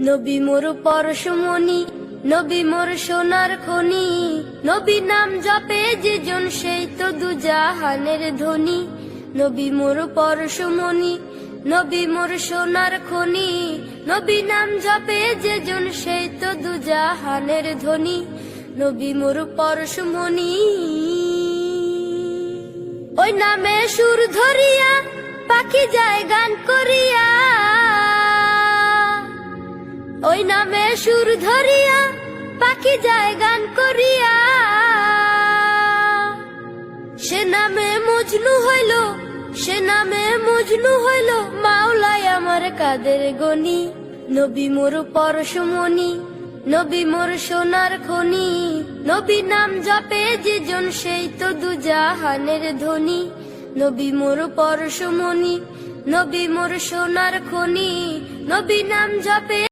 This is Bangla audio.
নবী মোর পরশমণি, নবী মোর সোনার খনি, নবী নাম জপে যেজন সেই তো দুজাহানের ধনী। নবী মোর পরশমণি, নবী মোর সোনার খনি, নবী নাম জপে যেজন সেই তো দুজাহানের ধনী। নবী মোর পরশমণি, ওই নামে সুর ধরিয়া পাখি যায় গান করিয়া, ওই নামে সুর ধরিয়া পাখি যায় গান করিয়া। সে নামে মজনু হইল, সে নামে মজনু হইল মাওলাই আমার কাদের গনি। নবী মোর পরশমণি, নবী মোর সোনার খনি, নবী নাম জপে যেজন সেই তো দুজাহানের ধনী। নবী মোর পরশমণি, নবী মোর সোনার খনি, নবী নাম জপে